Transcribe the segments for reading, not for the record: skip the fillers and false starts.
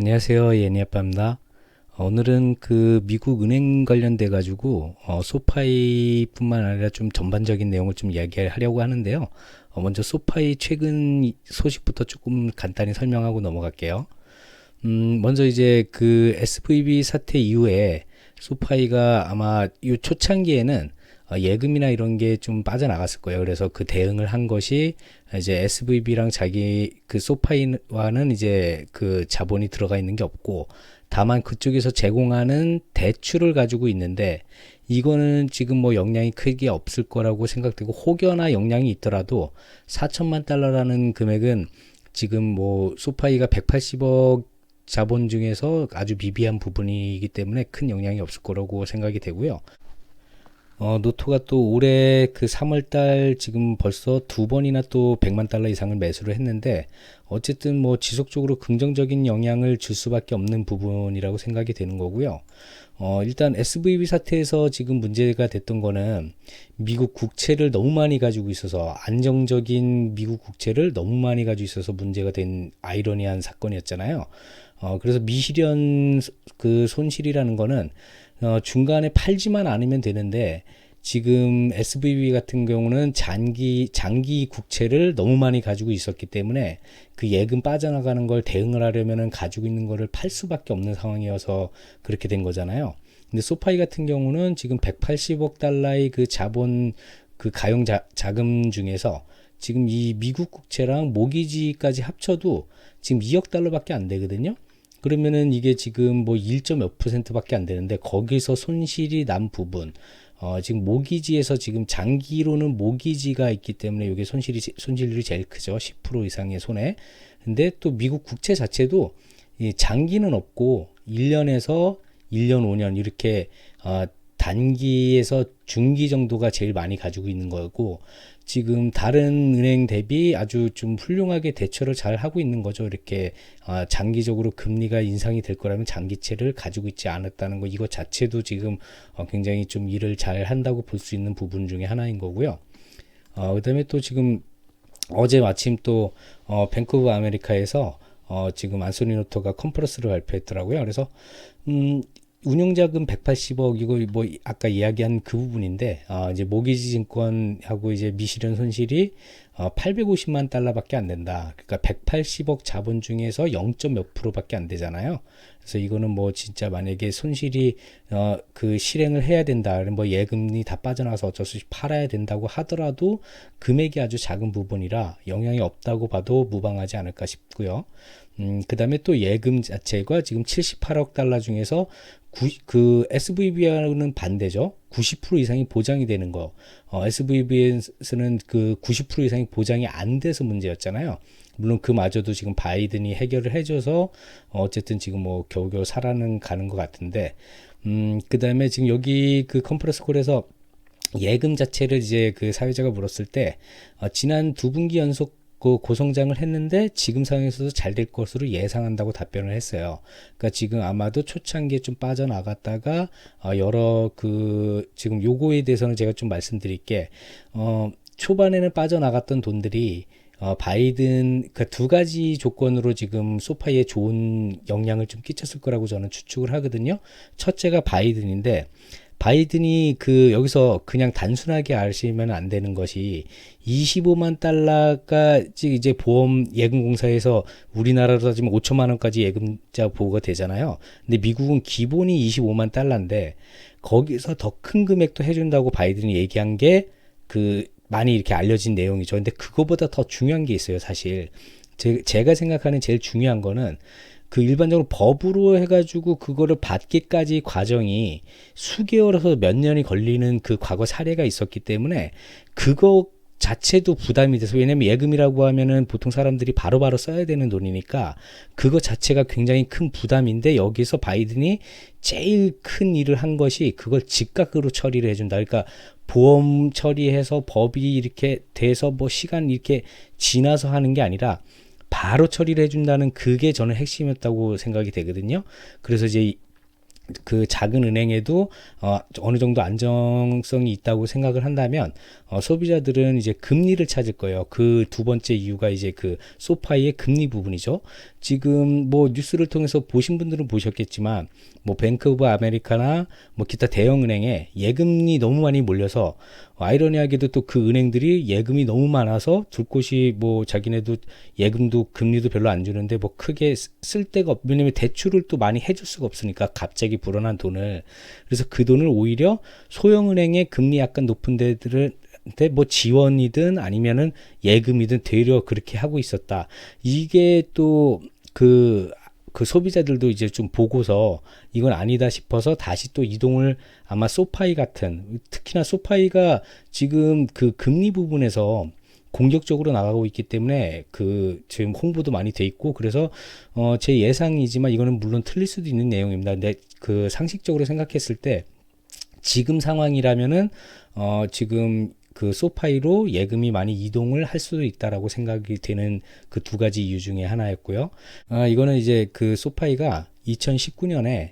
안녕하세요. 예니아빠입니다. 오늘은 그 미국 은행 관련돼 가지고 소파이뿐만 아니라 좀 전반적인 내용을 좀 이야기하려고 하는데요. 먼저 소파이 최근 소식부터 조금 간단히 설명하고 넘어갈게요. 먼저 이제 그 SVB 사태 이후에 소파이가 아마 이 초창기에는 예금이나 이런 게 좀 빠져나갔을 거예요. 그래서 그 대응을 한 것이 이제 SVB랑 자기 그 소파이와는 이제 그 자본이 들어가 있는 게 없고, 다만 그쪽에서 제공하는 대출을 가지고 있는데, 이거는 지금 뭐 영향이 크게 없을 거라고 생각되고, 혹여나 영향이 있더라도 4천만 달러라는 금액은 지금 뭐 소파이가 180억 자본 중에서 아주 미비한 부분이기 때문에 큰 영향이 없을 거라고 생각이 되고요. 노토가 또 올해 그 3월달 지금 벌써 두 번이나 또 100만 달러 이상을 매수를 했는데, 어쨌든 뭐 지속적으로 긍정적인 영향을 줄 수밖에 없는 부분이라고 생각이 되는 거고요. 일단 SVB 사태에서 지금 문제가 됐던 거는 미국 국채를 너무 많이 가지고 있어서, 안정적인 미국 국채를 너무 많이 가지고 있어서 문제가 된 아이러니한 사건이었잖아요. 그래서 미실현 그 손실이라는 거는 중간에 팔지만 않으면 되는데, 지금 SVB 같은 경우는 장기 국채를 너무 많이 가지고 있었기 때문에 그 예금 빠져나가는 걸 대응을 하려면은 가지고 있는 거를 팔 수밖에 없는 상황이어서 그렇게 된 거잖아요. 근데 소파이 같은 경우는 지금 180억 달러의 그 자본, 그 가용 자금 중에서 지금 이 미국 국채랑 모기지까지 합쳐도 지금 2억 달러밖에 안 되거든요. 그러면은 이게 지금 뭐 1점 몇 %밖에 안 되는데, 거기서 손실이 난 부분, 지금 모기지에서 지금 장기로는 모기지가 있기 때문에 이게 손실률이 제일 크죠. 10% 이상의 손해. 근데 또 미국 국채 자체도 이 장기는 없고 1년에서 1년, 5년 이렇게 단기에서 중기 정도가 제일 많이 가지고 있는 거고, 지금 다른 은행 대비 아주 좀 훌륭하게 대처를 잘 하고 있는 거죠. 이렇게 장기적으로 금리가 인상이 될 거라면 장기채를 가지고 있지 않았다는 거, 이거 자체도 지금 굉장히 좀 일을 잘 한다고 볼 수 있는 부분 중에 하나인 거고요. 그다음에 또 지금 어제 마침 또 뱅크 오브 아메리카에서 지금 안소니 노토가 컨퍼런스를 발표했더라고요. 그래서 운용자금 180억, 이거 뭐 아까 이야기한 그 부분인데, 이제 모기지 증권하고 이제 미실현 손실이 850만 달러밖에 안 된다. 그러니까 180억 자본 중에서 0. 몇 %밖에 안 되잖아요. 그래서 이거는 뭐 진짜 만약에 손실이 그 실행을 해야 된다, 뭐 예금이 다 빠져나가서 어쩔 수 없이 팔아야 된다고 하더라도 금액이 아주 작은 부분이라 영향이 없다고 봐도 무방하지 않을까 싶고요. 그 다음에 또 예금 자체가 지금 78억 달러 중에서 그 SVB와는 반대죠. 90% 이상이 보장이 되는 거. SVB에서는 그 90% 이상이 보장이 안 돼서 문제였잖아요. 물론 그마저도 지금 바이든이 해결을 해줘서 어쨌든 지금 뭐 겨우겨우 살아는 가는 것 같은데, 그 다음에 지금 여기 그 컨퍼런스 콜에서 예금 자체를 이제 그 사회자가 물었을 때, 지난 두 분기 연속 그 고성장을 했는데 지금 상황에서도 잘 될 것으로 예상한다고 답변을 했어요. 그러니까 지금 아마도 초창기에 좀 빠져나갔다가 여러 그 지금 요거에 대해서는 제가 좀 말씀드릴게. 초반에는 빠져나갔던 돈들이 바이든 그 두 가지 조건으로 지금 소파이에 좋은 영향을 좀 끼쳤을 거라고 저는 추측을 하거든요. 첫째가 바이든인데, 바이든이 그 여기서 그냥 단순하게 아시면 안 되는 것이, 25만 달러가 이제 보험 예금공사에서 우리나라로 따지면 5천만 원까지 예금자 보호가 되잖아요. 근데 미국은 기본이 25만 달러인데 거기서 더 큰 금액도 해준다고 바이든이 얘기한 게 그 많이 이렇게 알려진 내용이죠. 근데 그거보다 더 중요한 게 있어요, 사실. 제가 생각하는 제일 중요한 거는, 그 일반적으로 법으로 해가지고 그거를 받기까지 과정이 수개월에서 몇 년이 걸리는 그 과거 사례가 있었기 때문에 그거 자체도 부담이 돼서, 왜냐면 예금이라고 하면은 보통 사람들이 바로바로 써야 되는 돈이니까 그거 자체가 굉장히 큰 부담인데, 여기서 바이든이 제일 큰 일을 한 것이 그걸 즉각으로 처리를 해준다. 그러니까 보험 처리해서 법이 이렇게 돼서 뭐 시간 이렇게 지나서 하는 게 아니라 바로 처리를 해준다는, 그게 저는 핵심이었다고 생각이 되거든요. 그래서 이제 그 작은 은행에도 어느 정도 안정성이 있다고 생각을 한다면 소비자들은 이제 금리를 찾을 거예요. 그 두 번째 이유가 이제 그 소파이의 금리 부분이죠. 지금 뭐 뉴스를 통해서 보신 분들은 보셨겠지만 뭐 뱅크 오브 아메리카나 뭐 기타 대형 은행에 예금이 너무 많이 몰려서 아이러니하게도 또 그 은행들이 예금이 너무 많아서 둘 곳이 뭐 자기네도 예금도 금리도 별로 안 주는데 뭐 크게 쓸 데가 왜냐면 대출을 또 많이 해줄 수가 없으니까 갑자기 불어난 돈을 그래서 그 돈을 오히려 소형 은행의 금리 약간 높은 데들을 뭐 지원이든 아니면은 예금이든 되려 그렇게 하고 있었다. 이게 또 그 소비자들도 이제 좀 보고서 이건 아니다 싶어서 다시 또 이동을 아마 소파이 같은 특히나 소파이가 지금 그 금리 부분에서 공격적으로 나가고 있기 때문에 그 지금 홍보도 많이 돼 있고 그래서 제 예상이지만 이거는 물론 틀릴 수도 있는 내용입니다. 근데 그 상식적으로 생각했을 때 지금 상황이라면은 지금 그 소파이로 예금이 많이 이동을 할 수도 있다라고 생각이 되는 그 두 가지 이유 중에 하나였고요. 이거는 이제 그 소파이가 2019년에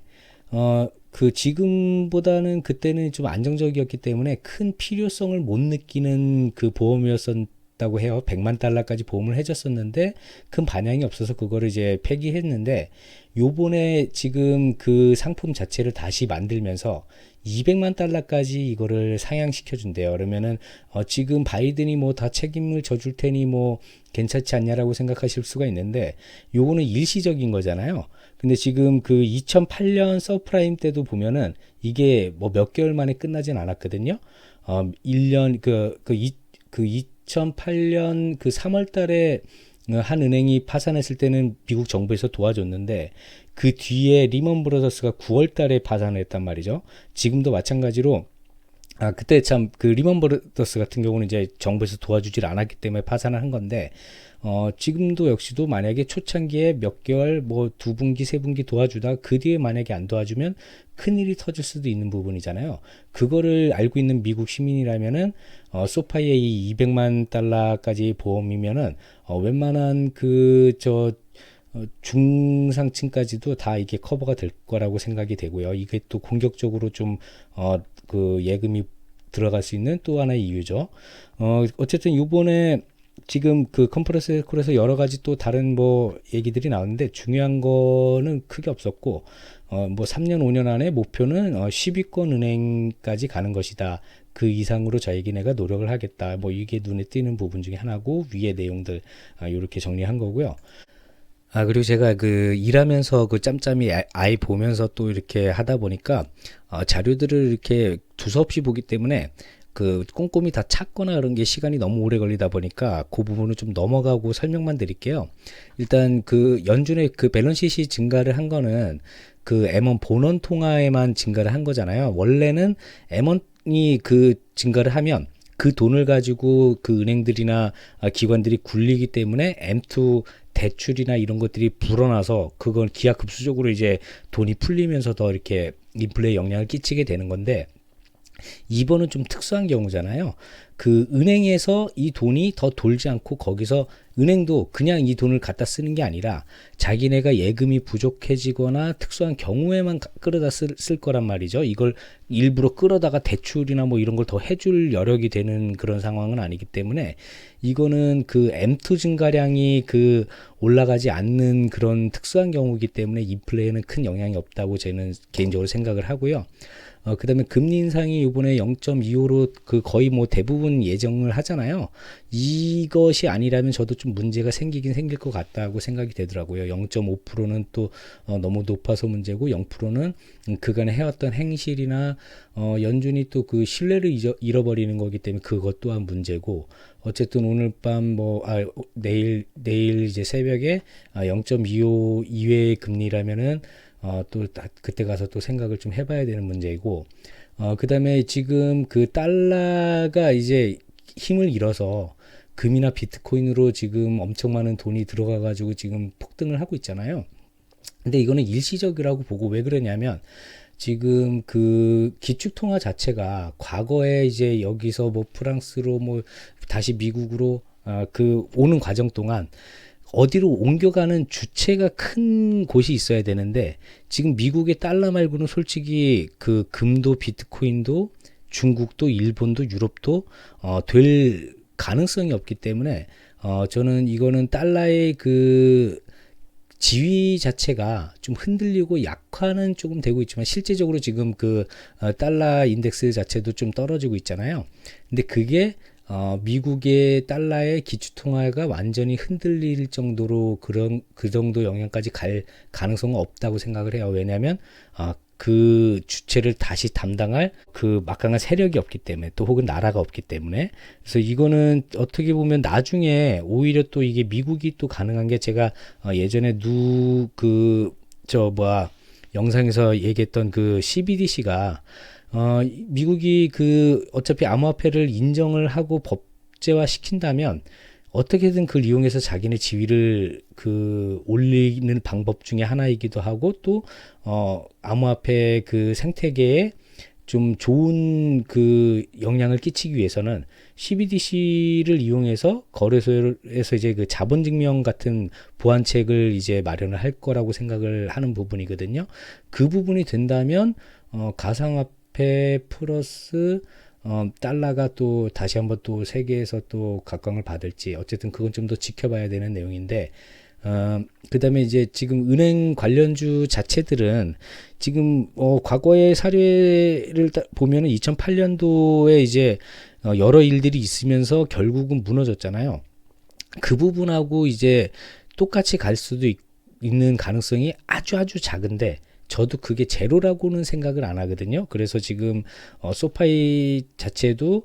그 지금보다는 그때는 좀 안정적이었기 때문에 큰 필요성을 못 느끼는 그 보험이었다고 해요. 100만 달러까지 보험을 해줬었는데 큰 반향이 없어서 그거를 이제 폐기했는데 요번에 지금 그 상품 자체를 다시 만들면서 200만 달러까지 이거를 상향시켜 준대요. 그러면은 지금 바이든이 뭐 다 책임을 져줄 테니 뭐 괜찮지 않냐라고 생각하실 수가 있는데 요거는 일시적인 거잖아요. 근데 지금 그 2008년 서프라임 때도 보면은 이게 뭐 몇 개월 만에 끝나진 않았거든요. 1년 그 2008년 그 3월 달에 한 은행이 파산했을 때는 미국 정부에서 도와줬는데 그 뒤에 리먼 브라더스가 9월 달에 파산했단 말이죠. 지금도 마찬가지로 그때 참 그 리먼 브라더스 같은 경우는 이제 정부에서 도와주질 않았기 때문에 파산을 한 건데 지금도 역시도 만약에 초창기에 몇 개월 뭐 두 분기 세 분기 도와주다 그 뒤에 만약에 안 도와주면 큰일이 터질 수도 있는 부분이잖아요. 그거를 알고 있는 미국 시민이라면은 소파이의 이 200만 달러까지 보험이면은 웬만한 중상층까지도 다 이게 커버가 될 거라고 생각이 되고요. 이게 또 공격적으로 좀 그 예금이 들어갈 수 있는 또 하나의 이유죠. 어쨌든 이번에 지금 그 컨퍼런스 콜에서 여러 가지 또 다른 뭐 얘기들이 나오는데 중요한 거는 크게 없었고 뭐 3년 5년 안에 목표는 10위권 은행까지 가는 것이다. 그 이상으로 자기네가 노력을 하겠다. 뭐 이게 눈에 띄는 부분 중에 하나고 위의 내용들 이렇게 정리한 거고요. 그리고 제가 그 일하면서 그 짬짬이 아이 보면서 또 이렇게 하다 보니까 자료들을 이렇게 두서없이 보기 때문에 그 꼼꼼히 다 찾거나 그런 게 시간이 너무 오래 걸리다 보니까 그 부분을 좀 넘어가고 설명만 드릴게요. 일단 그 연준의 그 밸런시시 증가를 한 거는 그 M1 본원 통화에만 증가를 한 거잖아요. 원래는 M1이 그 증가를 하면 그 돈을 가지고 그 은행들이나 기관들이 굴리기 때문에 M2 대출이나 이런 것들이 불어나서 그건 기하급수적으로 이제 돈이 풀리면서 더 이렇게 인플레에 영향을 끼치게 되는 건데 이번은 좀 특수한 경우잖아요. 그 은행에서 이 돈이 더 돌지 않고 거기서 은행도 그냥 이 돈을 갖다 쓰는 게 아니라 자기네가 예금이 부족해지거나 특수한 경우에만 끌어다 쓸 거란 말이죠. 이걸 일부러 끌어다가 대출이나 뭐 이런 걸 더 해줄 여력이 되는 그런 상황은 아니기 때문에 이거는 그 M2 증가량이 그 올라가지 않는 그런 특수한 경우이기 때문에 인플레에는 큰 영향이 없다고 저는 개인적으로 생각을 하고요. 그 다음에 금리 인상이 이번에 0.25로 그 거의 뭐 대부분 예정을 하잖아요. 이것이 아니라면 저도 좀 문제가 생기긴 생길 것 같다고 생각이 되더라고요. 0.5%는 또 너무 높아서 문제고 0%는 그간에 해왔던 행실이나 연준이 또 그 신뢰를 잃어버리는 거기 때문에 그것 또한 문제고 어쨌든 오늘 밤 내일 이제 새벽에 0.25 이외의 금리라면은 또 그때 가서 또 생각을 좀 해봐야 되는 문제이고 그 다음에 지금 그 달러가 이제 힘을 잃어서 금이나 비트코인으로 지금 엄청 많은 돈이 들어가 가지고 지금 폭등을 하고 있잖아요. 근데 이거는 일시적이라고 보고 왜 그러냐면 지금 그 기축통화 자체가 과거에 이제 여기서 뭐 프랑스로 뭐 다시 미국으로 그 오는 과정 동안 어디로 옮겨가는 주체가 큰 곳이 있어야 되는데 지금 미국의 달러 말고는 솔직히 그 금도 비트코인도 중국도 일본도 유럽도 될 가능성이 없기 때문에 저는 이거는 달러의 그 지위 자체가 좀 흔들리고 약화는 조금 되고 있지만 실제적으로 지금 그 달러 인덱스 자체도 좀 떨어지고 있잖아요. 근데 그게 미국의 달러의 기축통화가 완전히 흔들릴 정도로 그 정도 영향까지 갈 가능성은 없다고 생각을 해요. 왜냐하면 그 주체를 다시 담당할 그 막강한 세력이 없기 때문에 또 혹은 나라가 없기 때문에 그래서 이거는 어떻게 보면 나중에 오히려 또 이게 미국이 또 가능한 게 제가 예전에 영상에서 얘기했던 그 CBDC가 미국이 그 어차피 암호화폐를 인정을 하고 법제화 시킨다면 어떻게든 그걸 이용해서 자기네 지위를 그 올리는 방법 중에 하나이기도 하고 또 암호화폐 그 생태계에 좀 좋은 그 영향을 끼치기 위해서는 CBDC를 이용해서 거래소에서 이제 그 자본 증명 같은 보완책을 이제 마련을 할 거라고 생각을 하는 부분이거든요. 그 부분이 된다면 가상화폐 플러스 달러가 또 다시 한번 또 세계에서 또 각광을 받을지 어쨌든 그건 좀 더 지켜봐야 되는 내용인데 그 다음에 이제 지금 은행 관련주 자체들은 지금 과거의 사례를 보면은 2008년도에 이제 여러 일들이 있으면서 결국은 무너졌잖아요. 그 부분하고 이제 똑같이 갈 수도 있는 가능성이 아주 작은데 저도 그게 제로라고는 생각을 안 하거든요. 그래서 지금 소파이 자체도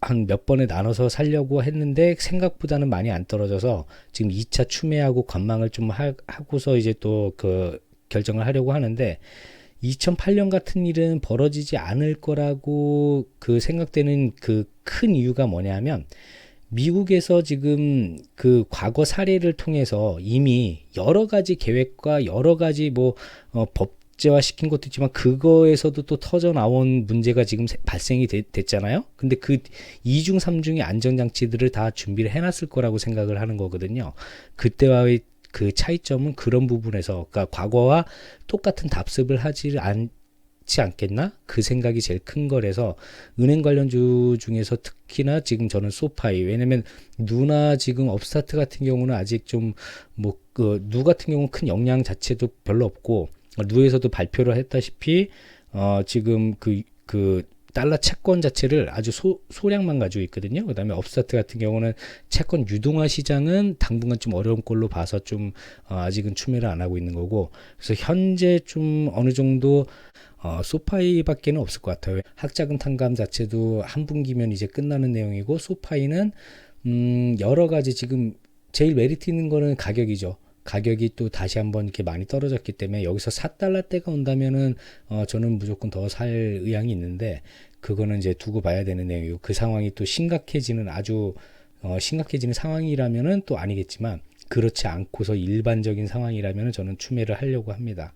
한 몇 번에 나눠서 살려고 했는데 생각보다는 많이 안 떨어져서 지금 2차 추매하고 관망을 좀 하고서 이제 또 그 결정을 하려고 하는데 2008년 같은 일은 벌어지지 않을 거라고 그 생각되는 그 큰 이유가 뭐냐면 미국에서 지금 그 과거 사례를 통해서 이미 여러 가지 계획과 여러 가지 법제화 시킨 것도 있지만 그거에서도 또 터져 나온 문제가 지금 발생이 됐잖아요. 근데 그 2중 3중의 안전장치들을 다 준비를 해놨을 거라고 생각을 하는 거거든요. 그때와의 그 차이점은 그런 부분에서 그러니까 과거와 똑같은 답습을 하지 않겠나? 그 생각이 제일 큰 거라서 은행 관련주 중에서 특히나 지금 저는 소파이 왜냐면 누나 지금 업스타트 같은 경우는 아직 좀 누 같은 경우는 큰 영향 자체도 별로 없고 누에서도 발표를 했다시피 지금 그 달러 채권 자체를 아주 소량만 가지고 있거든요. 그 다음에 업스타트 같은 경우는 채권 유동화 시장은 당분간 좀 어려운 걸로 봐서 좀 아직은 추매를 안 하고 있는 거고 그래서 현재 좀 어느 정도 소파이밖에는 없을 것 같아요. 학자금 탕감 자체도 한 분기면 이제 끝나는 내용이고 소파이는 여러 가지 지금 제일 메리트 있는 거는 가격이죠. 가격이 또 다시 한번 이렇게 많이 떨어졌기 때문에 여기서 4달러대가 온다면은 저는 무조건 더 살 의향이 있는데 그거는 이제 두고 봐야 되는 내용이고 그 상황이 또 심각해지는 심각해지는 상황이라면은 또 아니겠지만 그렇지 않고서 일반적인 상황이라면은 저는 추매를 하려고 합니다.